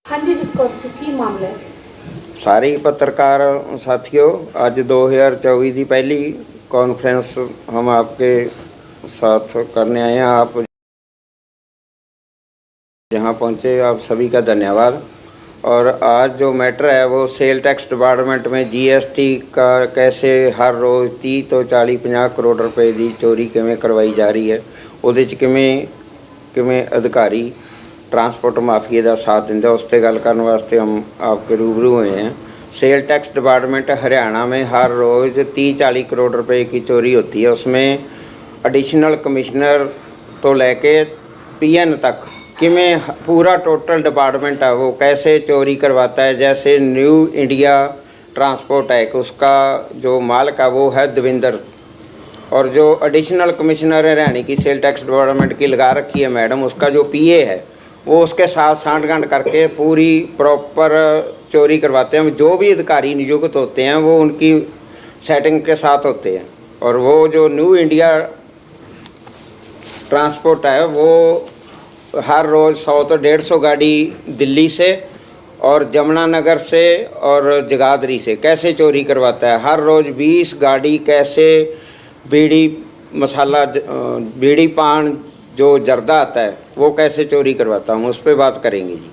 हाँ जी डिस्कॉट से की मामला है। सारे ही पत्रकार साथियों, आज 2024 की पहली कॉन्फ्रेंस हम आपके साथ करने आए हैं। आप जहां पहुंचे आप सभी का धन्यवाद। और आज जो मैटर है वो सेल टैक्स डिपार्टमेंट में जीएसटी का कैसे हर रोज़ 30 तो 40-50 करोड़ रुपए की चोरी किवें करवाई जा रही है, ਉਹਦੇ 'ਚ किवें अधिकारी ट्रांसपोर्ट माफिया का साथ देंगे, उस पर गल करने वास्ते हम आपके रूबरू हुए हैं। सेल टैक्स डिपार्टमेंट हरियाणा में हर रोज़ 30-40 करोड़ रुपए की चोरी होती है। उसमें एडिशनल कमिश्नर तो लेके पीएन तक किमें पूरा टोटल डिपार्टमेंट है वो कैसे चोरी करवाता है। जैसे न्यू इंडिया ट्रांसपोर्ट एक्ट, उसका जो मालिक है वो है देविंदर, और जो एडिशनल कमिश्नर है हरियाणा की सेल टैक्स डिपार्टमेंट की लगा रखी है मैडम, उसका जो पीए है वो उसके साथ सांठगांठ करके पूरी प्रॉपर चोरी करवाते हैं। जो भी अधिकारी नियुक्त होते हैं वो उनकी सेटिंग के साथ होते हैं। और वो जो न्यू इंडिया ट्रांसपोर्ट है वो हर रोज़ 100 तो 150 गाड़ी दिल्ली से और जमुनानगर से और जगाधरी से कैसे चोरी करवाता है। हर रोज़ 20 गाड़ी कैसे बीड़ी मसाला बीड़ी पान जो जर्दा आता है वो कैसे चोरी करवाता हूँ, उस पर बात करेंगे जी।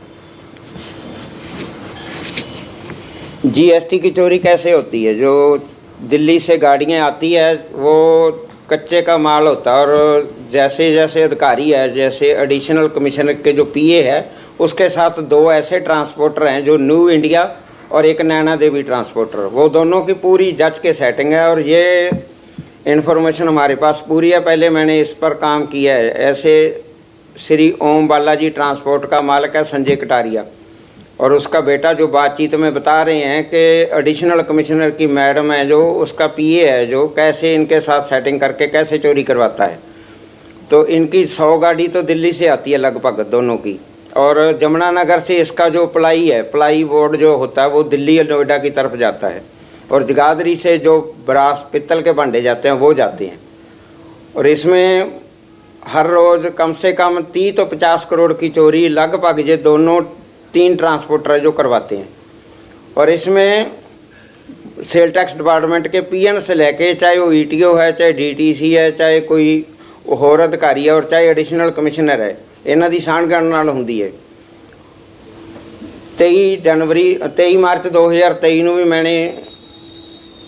जीएसटी की चोरी कैसे होती है। जो दिल्ली से गाड़ियाँ आती है वो कच्चे का माल होता है, और जैसे जैसे अधिकारी है, जैसे एडिशनल कमिश्नर के जो पीए है उसके साथ 2 ऐसे ट्रांसपोर्टर हैं जो न्यू इंडिया और एक नैना देवी ट्रांसपोर्टर, वो दोनों की पूरी जज के सेटिंग है। और ये इन्फॉर्मेशन हमारे पास पूरी है, पहले मैंने इस पर काम किया है। ऐसे श्री ओम बालाजी ट्रांसपोर्ट का मालिक है संजय कटारिया, और उसका बेटा जो बातचीत में बता रहे हैं कि एडिशनल कमिश्नर की मैडम है जो उसका पीए है जो कैसे इनके साथ सेटिंग करके कैसे चोरी करवाता है। तो इनकी 100 गाड़ी तो दिल्ली से आती है लगभग दोनों की, और जमुनानगर से इसका जो प्लाई है, प्लाई बोर्ड जो होता है वो दिल्ली और नोएडा की तरफ जाता है, और जगाधरी से जो ब्रास पित्तल के भांडे जाते हैं वो जाते हैं। और इसमें हर रोज़ कम से कम 30 तो 50 करोड़ की चोरी लगभग ये दोनों 3 ट्रांसपोर्टर जो करवाते हैं। और इसमें सेल टैक्स डिपार्टमेंट के पीएन से लेके चाहे वो ईटीओ है, चाहे डीटीसी है, चाहे कोई होर अधिकारी है, और चाहे एडिशनल कमिश्नर है, इन्हां दी सांठगांठ नाल हुंदी है। 23 मार्च 2023 में भी मैंने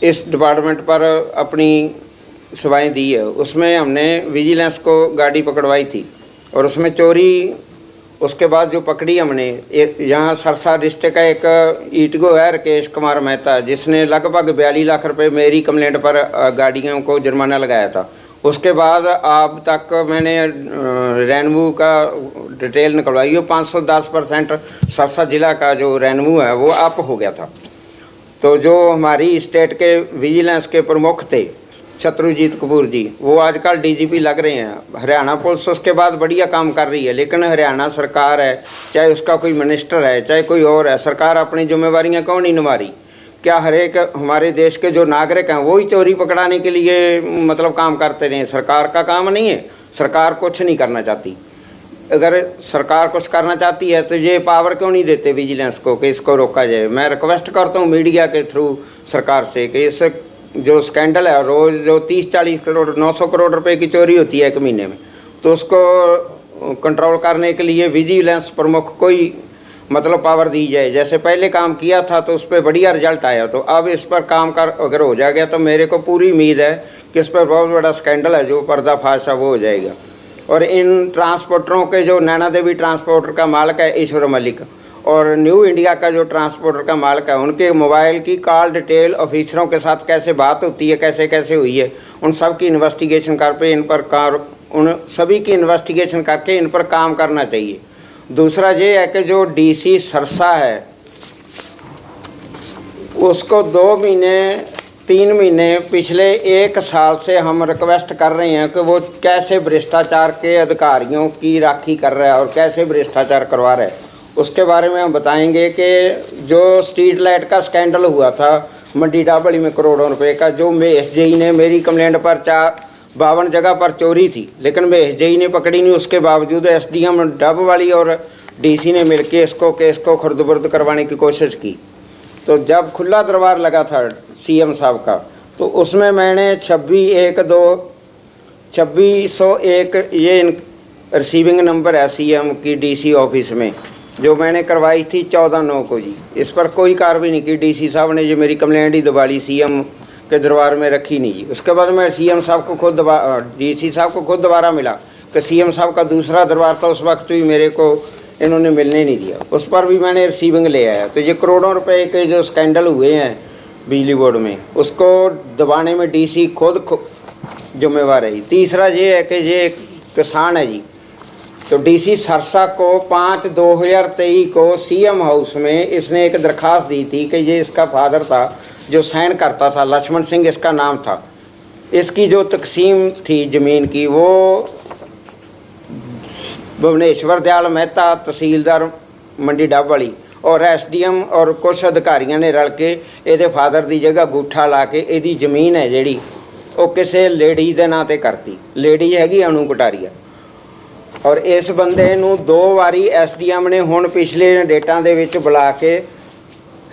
इस डिपार्टमेंट पर अपनी सेवाएं दी है। उसमें हमने विजिलेंस को गाड़ी पकड़वाई थी, और उसमें चोरी उसके बाद जो पकड़ी हमने, एक यहाँ सरसा डिस्ट्रिक्ट का एक ईटगो है राकेश कुमार मेहता, जिसने लगभग 42 लाख रुपए मेरी कंप्लेंट पर गाड़ियों को जुर्माना लगाया था। उसके बाद अब तक मैंने रेनवू का डिटेल निकलवाई है, 510% सरसा जिला का जो रेनवू है वो अप हो गया था। तो जो हमारी स्टेट के विजिलेंस के प्रमुख थे शत्रुजीत कपूर जी, वो आजकल डीजीपी लग रहे हैं। हरियाणा पुलिस उसके बाद बढ़िया काम कर रही है, लेकिन हरियाणा सरकार है, चाहे उसका कोई मिनिस्टर है, चाहे कोई और है, सरकार अपनी जिम्मेवारियां क्यों नहीं निभा रही। क्या हर एक हमारे देश के जो नागरिक हैं वो ही चोरी पकड़ाने के लिए मतलब काम करते रहे। सरकार का काम नहीं है, सरकार कुछ नहीं करना चाहती। अगर सरकार कुछ करना चाहती है तो ये पावर क्यों नहीं देते विजिलेंस को कि इसको रोका जाए। मैं रिक्वेस्ट करता हूँ मीडिया के थ्रू सरकार से कि इस जो स्कैंडल है, रोज़ जो 30-40 करोड़ 900 करोड़ रुपए की चोरी होती है एक महीने में, तो उसको कंट्रोल करने के लिए विजिलेंस प्रमुख को ही मतलब पावर दी जाए। जैसे पहले काम किया था तो उस पर बढ़िया रिजल्ट आया, तो अब इस पर काम कर अगर हो जाएगा तो मेरे को पूरी उम्मीद है कि इस पर बहुत बड़ा स्कैंडल है जो पर्दाफाश है वो हो जाएगा। और इन ट्रांसपोर्टरों के जो नैना देवी ट्रांसपोर्टर का मालिक है ईश्वर मलिक, और न्यू इंडिया का जो ट्रांसपोर्टर का मालिक है, उनके मोबाइल की कॉल डिटेल ऑफिसरों के साथ कैसे बात होती है, कैसे कैसे हुई है, उन सब की इन्वेस्टिगेशन करके इन पर उन सभी की इन्वेस्टिगेशन करके इन पर काम करना चाहिए। दूसरा ये है कि जो डीसी सरसा है उसको 2 महीने 3 महीने पिछले 1 साल से हम रिक्वेस्ट कर रहे हैं कि वो कैसे भ्रष्टाचार के अधिकारियों की राखी कर रहा है और कैसे भ्रष्टाचार करवा रहा है, उसके बारे में हम बताएंगे। कि जो स्ट्रीट लाइट का स्कैंडल हुआ था मंडी डाबड़ी में करोड़ों रुपए का, जो महेश जी ने मेरी कंप्लेंट पर 52 जगह पर चोरी थी, लेकिन महेश जी ने पकड़ी नहीं, उसके बावजूद एसडीएम डबवाली और डीसी ने मिलके इसको केस को खुर्द-बुर्द करवाने की कोशिश की। तो जब खुला दरबार लगा था सीएम साहब का, तो उसमें मैंने 2601 ये रिसीविंग नंबर है सीएम की डीसी ऑफिस में, जो मैंने करवाई थी 14/9 को जी। इस पर कोई कार्रवाई नहीं की। डीसी साहब ने जो मेरी कंप्लेंट ही दबा ली, सीएम के दरबार में रखी नहीं जी। उसके बाद मैं सीएम साहब को खुद डीसी साहब को खुद दोबारा मिला कि सीएम साहब का दूसरा दरबार था, उस वक्त भी मेरे को इन्होंने मिलने नहीं दिया। उस पर भी मैंने रिसीविंग ले आया। तो ये करोड़ों रुपए के जो स्कैंडल हुए हैं बिजली बोर्ड में, उसको दबाने में डीसी खुद जिम्मेवार है। तीसरा ये है कि ये किसान है जी। तो डीसी सरसा को 5/2023 को सीएम हाउस में इसने एक दरखास्त दी थी कि ये इसका फादर था जो साइन करता था, लक्ष्मण सिंह इसका नाम था। इसकी जो तकसीम थी ज़मीन की, वो भुवनेश्वर दयाल मेहता तहसीलदार मंडी डब वाली और एसडीएम और कुछ अधिकारियों ने रल के ਇਹਦੇ फादर की जगह गूठा ला के ਇਹਦੀ ਜ਼ਮੀਨ है ਜਿਹੜੀ ਉਹ ਕਿਸੇ ਲੇਡੀ ਦੇ ਨਾਂ ਤੇ ਕਰਤੀ। ਲੇਡੀ ਹੈਗੀ ਅਨੂ ਕਟਾਰੀਆ। और इस बंदे नूं 2 वारी एसडीएम ने हुण पिछले डेटा दे विच बुला के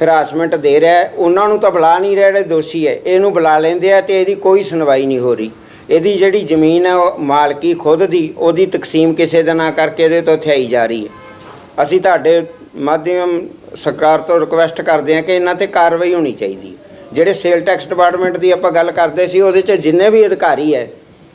हरासमेंट दे रहा है। उन्होंने तो बुला नहीं रहे जिहड़े दोषी है, इहनूं बुला लेंदे आ ते इहदी कोई सुनवाई नहीं हो रही। इहदी जिहड़ी जमीन है मालकी खुद दी, उहदी तकसीम किसी दे नां करके इहदे तो थियाई जा रही है। असीं तुहाडे माध्यम सरकार तो रिक्वेस्ट करते हैं कि इन्हां ते कार्रवाई होनी चाहिए। जिहड़े सेल टैक्स डिपार्टमेंट की आपां गल करदे सी, उहदे च जिन्ने भी अधिकारी है,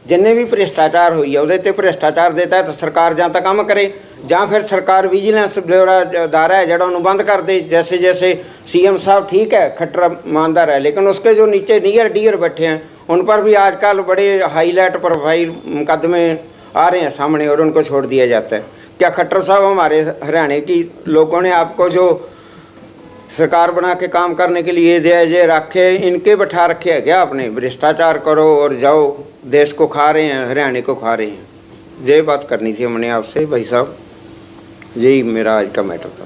जिन्ने भी भ्रिष्टाचार हुई है, उहदे ते भ्रिष्टाचार दे तहत सरकार जां तां काम करे, जां फिर सरकार विजिलेंस ब्यूरो अदारा है जिहड़ा उहनूं बंद कर दे। जैसे जैसे सीएम साहब ठीक है, खट्टर ईमानदार है, लेकिन उसके जो नीचे नियर डियर बैठे हैं उन पर भी आजकल बड़े हाईलाइट प्रोफाइल मुकदमे आ रहे हैं सामने और उनको छोड़ दिया जाता है। क्या खट्टर साहब हमारे हरियाणा की लोगों ने आपको जो सरकार बना के काम करने के लिए दिया ये रखे, इनके बैठा रखे है क्या आपने? भ्रष्टाचार करो और जाओ, देश को खा रहे हैं, हरियाणा को खा रहे हैं। ये बात करनी थी हमने आपसे भाई साहब, यही मेरा आज का मैटर था।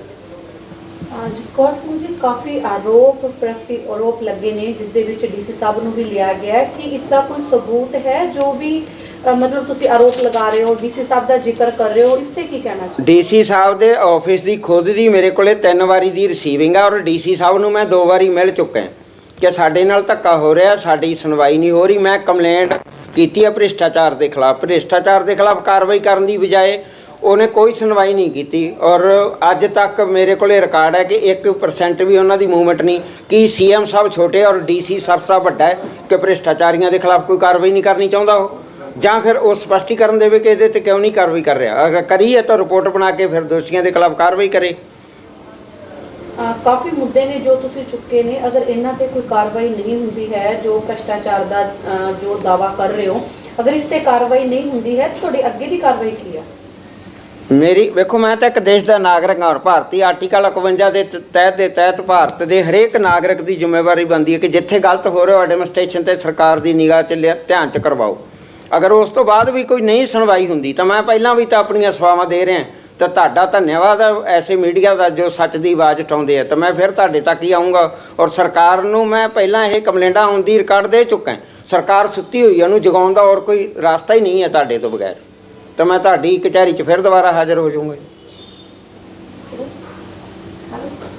जसकौर सिंह जी, काफ़ी आरोप लगे ने जिस दे विच डीसी साहब नूं भी लिया गया है कि इसका कोई सबूत है जो भी मतलब तुसी आरोप लगा रहे हो, डीसी साहब का जिक्र कर रहे हो, इससे की कहना चाहिए? डीसी साहब दे ऑफिस की खुद की मेरे को 3 वारी दी रिसीविंग है और डीसी साहब नूं मैं 2 वारी मिल चुका कि साडे नाल धक्का हो रहा, साडी सुनवाई नहीं हो रही। मैं कंप्लेंट की है भ्रिष्टाचार के खिलाफ, भ्रिष्टाचार के खिलाफ कार्रवाई करने की बजाय उन्हें कोई सुनवाई नहीं की। और अज तक मेरे को रिकॉर्ड है कि 1% भी उन्हों की मूवमेंट नहीं कि सीएम साहब छोटे और डीसी सरसा वड्डा है कि भ्रिष्टाचारियों के खिलाफ कोई कार्रवाई नहीं करनी चाहता हो, ਜਾਂ फिर वो स्पष्टीकरण देवे कि ਇਹਦੇ ਤੇ क्यों नहीं कार्रवाई कर रहा। अगर करी है तो रिपोर्ट बना के फिर दोषियों के खिलाफ कार्रवाई करे। काफ़ी मुद्दे ने जो तुसी चुके ने, अगर इन्हां ते कोई कार्रवाई नहीं होंदी है, जो भ्रष्टाचार का जो दावा कर रहे हो, अगर इस ते कार्रवाई नहीं होंदी है तो तुहाडी अगे दी कार्रवाई की है? मेरी वेखो, मैं तो एक देश का नागरिक हाँ और भारतीय आर्टिकल 51 के तहत भारत के हरेक नागरिक की जिम्मेवारी बनती है कि जिथे गलत हो रहा हो एडमिनिस्ट्रेशन से सरकार की निगाह च ध्यान च करवाओ। अगर उस तो बाद भी कोई नहीं सुनवाई होंगी तो मैं पहला भी तो अपन अफवाहां दे रहा, तो तुहाडा धन्यवाद है ऐसे मीडिया का जो सच की आवाज़ उठाते हैं। तो मैं फिर तुहाडे तक ही आऊँगा और सरकार नूं मैं पहला ये कंप्लेंटा आउण दी रिकॉर्ड दे चुका है। सरकार सुत्ती हुई है, उन्होंने जगाउण दा और कोई रास्ता ही नहीं है तुहाडे तो बगैर। तो मैं तुहाडी कचहरी च फिर दोबारा हाज़र हो जाऊँगा।